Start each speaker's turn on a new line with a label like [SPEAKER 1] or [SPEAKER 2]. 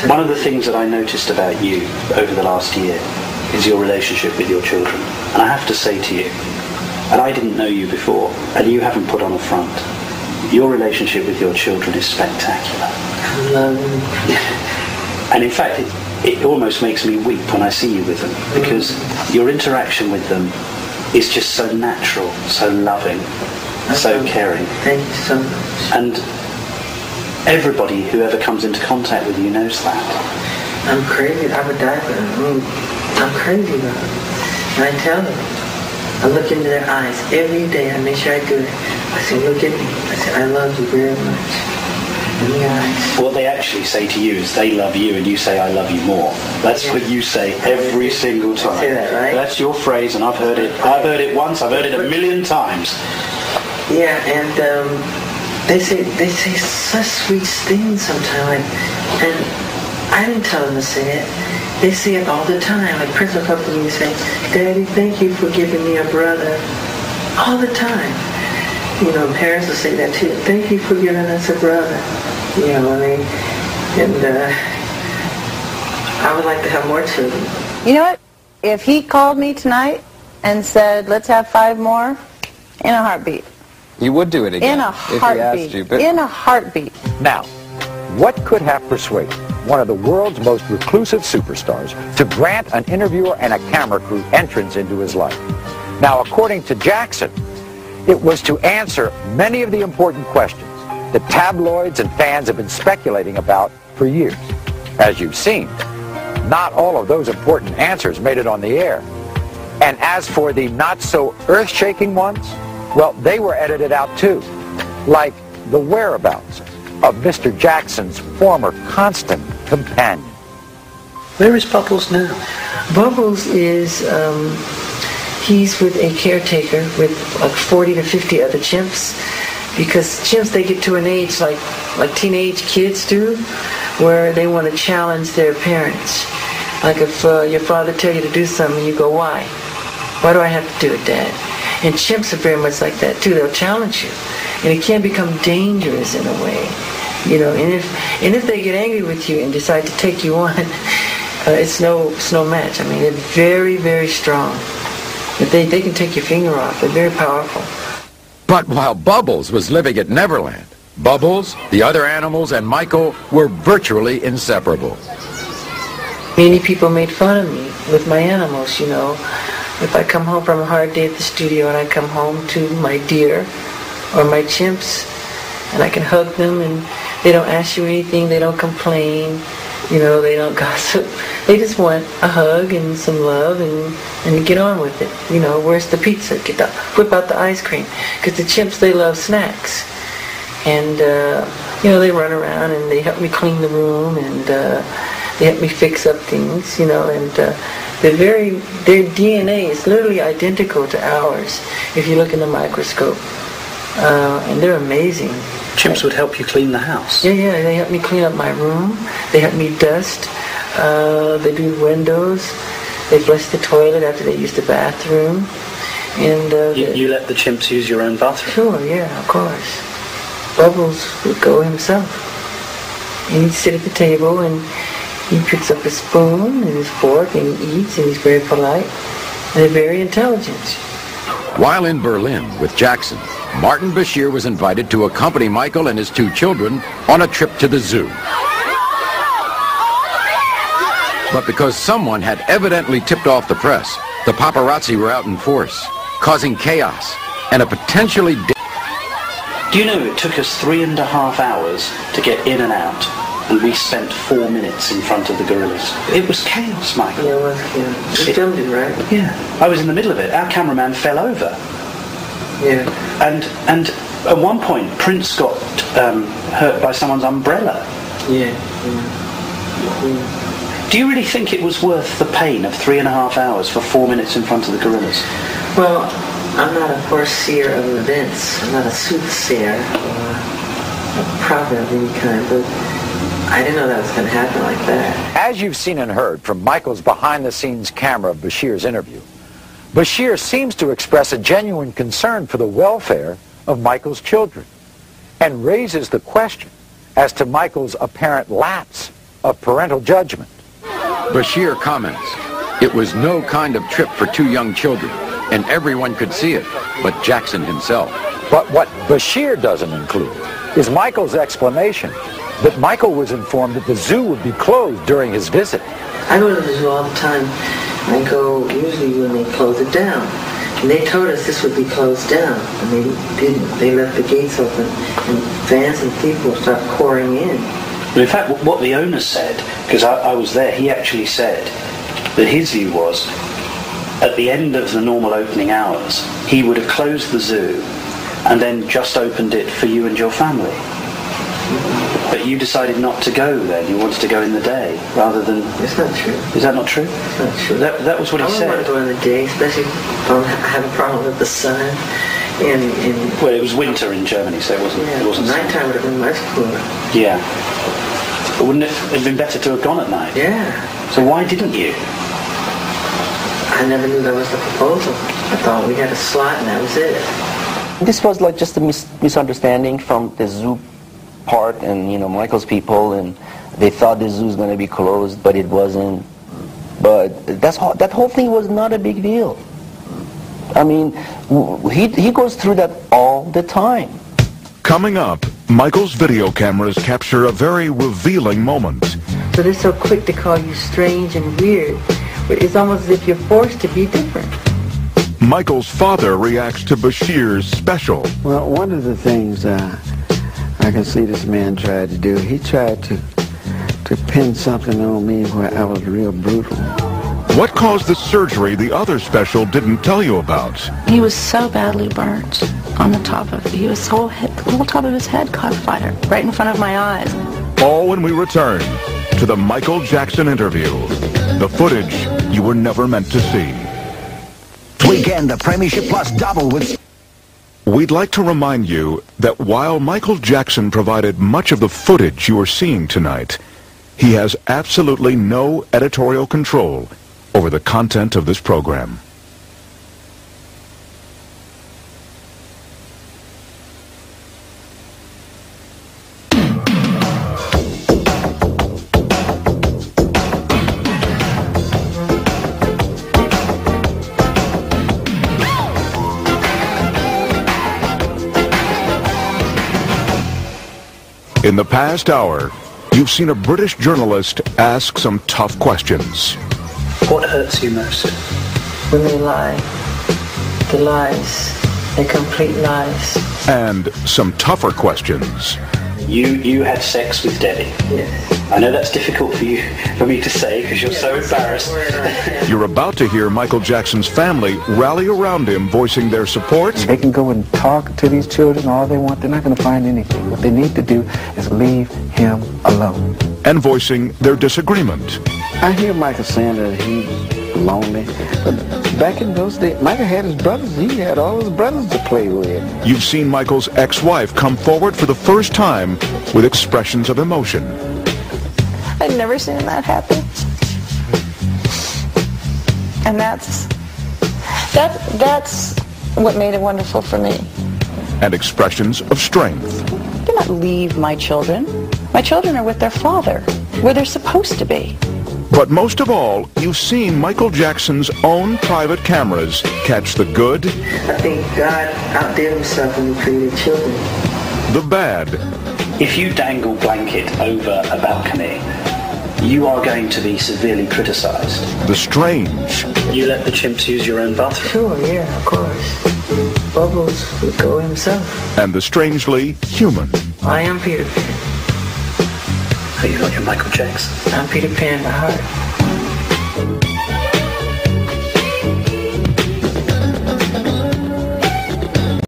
[SPEAKER 1] One of the things that I noticed about you over the last year is your relationship with your children. And I have to say to you, and I didn't know you before, and you haven't put on a front, your relationship with your children is spectacular.
[SPEAKER 2] I love them.
[SPEAKER 1] And in fact, it almost makes me weep when I see you with them, because your interaction with them is just so natural, so loving, so caring.
[SPEAKER 2] Thank you so much.
[SPEAKER 1] And everybody who ever comes into contact with you knows that.
[SPEAKER 2] I'm crazy. I would die for them. I'm crazy about them. And I tell them. I look into their eyes every day. I make sure I do it. I say, look at me. I say, I love you very much. In the eyes.
[SPEAKER 1] What they actually say to you is they love you and you say, I love you more. That's what you say every single time.
[SPEAKER 2] I say that, right?
[SPEAKER 1] That's your phrase, and I've heard it. I've heard it once. I've heard it a million times.
[SPEAKER 2] Yeah, and they say such sweet things sometimes. And I didn't tell them to say it. They say it all the time. Like Prince will come to me and say, Daddy, thank you for giving me a brother. All the time. You know, parents will say that too. Thank you for giving us a brother. You know what I mean? And I would like to have more children.
[SPEAKER 3] You know what? If he called me tonight and said, let's have 5 more, in a heartbeat.
[SPEAKER 4] You would do it again
[SPEAKER 3] in a heartbeat.
[SPEAKER 4] If he asked you.
[SPEAKER 3] In a heartbeat.
[SPEAKER 5] Now, what could have persuaded one of the world's most reclusive superstars to grant an interviewer and a camera crew entrance into his life? Now, according to Jackson, it was to answer many of the important questions that tabloids and fans have been speculating about for years. As you've seen, not all of those important answers made it on the air. And as for the not-so-earth-shaking ones, well, they were edited out too, like the whereabouts of Mr. Jackson's former constant companion.
[SPEAKER 1] Where is Bubbles now?
[SPEAKER 2] Bubbles is, he's with a caretaker with like 40 to 50 other chimps, because chimps, they get to an age like teenage kids do, where they want to challenge their parents. Like if your father tells you to do something, you go, why? Why do I have to do it, Dad? And chimps are very much like that too. They'll challenge you, and it can become dangerous in a way, you know. And if they get angry with you and decide to take you on, it's no match. I mean, they're very, very strong. But they can take your finger off. They're very powerful.
[SPEAKER 6] But while Bubbles was living at Neverland, Bubbles, the other animals, and Michael were virtually inseparable.
[SPEAKER 2] Many people made fun of me with my animals, you know. If I come home from a hard day at the studio and I come home to my deer or my chimps, and I can hug them and they don't ask you anything, they don't complain, you know, they don't gossip. They just want a hug and some love and get on with it. You know, where's the pizza? Whip out the ice cream. Because the chimps, they love snacks. And, you know, they run around and they help me clean the room and they help me fix up things, you know, and their DNA is literally identical to ours if you look in the microscope. And they're amazing.
[SPEAKER 1] Chimps would help you clean the house.
[SPEAKER 2] Yeah, they help me clean up my room. They help me dust. They do windows. They flush the toilet after they use the bathroom. And
[SPEAKER 1] you let the chimps use your own bathroom?
[SPEAKER 2] Sure, yeah, of course. Bubbles would go himself. And he'd sit at the table and he picks up his spoon and his fork and he eats, and he's very polite. And they're very intelligent.
[SPEAKER 6] While in Berlin with Jackson, Martin Bashir was invited to accompany Michael and his 2 children on a trip to the zoo. But because someone had evidently tipped off the press, the paparazzi were out in force, causing chaos and a potentially...
[SPEAKER 1] Do you know it took us 3.5 hours to get in and out, and we spent 4 minutes in front of the gorillas? It was chaos, Michael.
[SPEAKER 2] Yeah, it was chaos. You filmed it, right?
[SPEAKER 1] Yeah. I was in the middle of it. Our cameraman fell over.
[SPEAKER 2] Yeah.
[SPEAKER 1] And at one point, Prince got hurt by someone's umbrella.
[SPEAKER 2] Yeah.
[SPEAKER 1] Do you really think it was worth the pain of 3.5 hours for 4 minutes in front of the gorillas?
[SPEAKER 2] Well, I'm not a foreseer of events. I'm not a soothsayer or a prophet of any kind, but I didn't know that was going to happen like that.
[SPEAKER 5] As you've seen and heard from Michael's behind-the-scenes camera of Bashir's interview, Bashir seems to express a genuine concern for the welfare of Michael's children and raises the question as to Michael's apparent lapse of parental judgment.
[SPEAKER 6] Bashir comments, "It was no kind of trip for two young children, and everyone could see it, but Jackson himself."
[SPEAKER 5] But what Bashir doesn't include is Michael's explanation that Michael was informed that the zoo would be closed during his visit.
[SPEAKER 2] I go to the zoo all the time. I go usually when they close it down. And they told us this would be closed down, and they didn't. They left the gates open, and fans and people started pouring in.
[SPEAKER 1] In fact, what the owner said, because I was there, he actually said that his view was, at the end of the normal opening hours, he would have closed the zoo and then just opened it for you and your family. But you decided not to go then. You wanted to go in the day rather than...
[SPEAKER 2] It's not true.
[SPEAKER 1] Is that not true?
[SPEAKER 2] It's not true.
[SPEAKER 1] That was what he said.
[SPEAKER 2] I wouldn't want to go in the day, especially if I have a problem with the sun.
[SPEAKER 1] Well, it was winter in Germany, so it wasn't...
[SPEAKER 2] Yeah,
[SPEAKER 1] it wasn't
[SPEAKER 2] nighttime would have been much cooler.
[SPEAKER 1] Yeah. But wouldn't it have been better to have gone at night?
[SPEAKER 2] Yeah.
[SPEAKER 1] So why didn't you?
[SPEAKER 2] I never knew that was the proposal. I thought we had a slot and that was it.
[SPEAKER 4] This was like just a misunderstanding from the zoo part and, Michael's people, and they thought the zoo was going to be closed, but it wasn't. But that whole thing was not a big deal. I mean, he goes through that all the time.
[SPEAKER 7] Coming up, Michael's video cameras capture a very revealing moment.
[SPEAKER 2] So they're so quick to call you strange and weird, but it's almost as if you're forced to be different.
[SPEAKER 7] Michael's father reacts to Bashir's special.
[SPEAKER 8] Well, one of the things I can see this man tried to do, he tried to pin something on me where I was real brutal.
[SPEAKER 7] What caused the surgery the other special didn't tell you about?
[SPEAKER 9] He was so badly burnt on the top of, the whole top of his head caught fire right in front of my eyes.
[SPEAKER 7] All when we return to the Michael Jackson interview, the footage you were never meant to see.
[SPEAKER 10] Weekend, the Premiership Plus double with...
[SPEAKER 7] We'd like to remind you that while Michael Jackson provided much of the footage you are seeing tonight, he has absolutely no editorial control over the content of this program. In the past hour, you've seen a British journalist ask some tough questions.
[SPEAKER 1] What hurts you most?
[SPEAKER 2] When they lie. The lies. They're complete lies.
[SPEAKER 7] And some tougher questions.
[SPEAKER 1] You had sex with Debbie.
[SPEAKER 2] Yes.
[SPEAKER 1] I know that's difficult for me to say because you're so embarrassed.
[SPEAKER 7] You're about to hear Michael Jackson's family rally around him, voicing their support.
[SPEAKER 8] They can go and talk to these children all they want. They're not going to find anything. What they need to do is leave him alone.
[SPEAKER 7] And voicing their disagreement.
[SPEAKER 8] I hear Michael saying that he's lonely, but back in those days, Michael had his brothers. He had all his brothers to play with.
[SPEAKER 7] You've seen Michael's ex-wife come forward for the first time with expressions of emotion.
[SPEAKER 3] I'd never seen that happen. And that's what made it wonderful for me.
[SPEAKER 7] And expressions of strength.
[SPEAKER 9] I do not leave my children. My children are with their father, where they're supposed to be.
[SPEAKER 7] But most of all, you've seen Michael Jackson's own private cameras catch the good,
[SPEAKER 2] I think God outdid himself when he created children.
[SPEAKER 7] the bad,
[SPEAKER 1] If you dangle blanket over a balcony, you are going to be severely criticised.
[SPEAKER 7] the strange,
[SPEAKER 1] You let the chimps use your own bathroom.
[SPEAKER 2] Sure, yeah, of course. Bubbles would go himself.
[SPEAKER 7] and the strangely human.
[SPEAKER 2] I am Peter Pan.
[SPEAKER 1] Oh, you're not your Michael Jackson.
[SPEAKER 2] I'm Peter Pan by heart.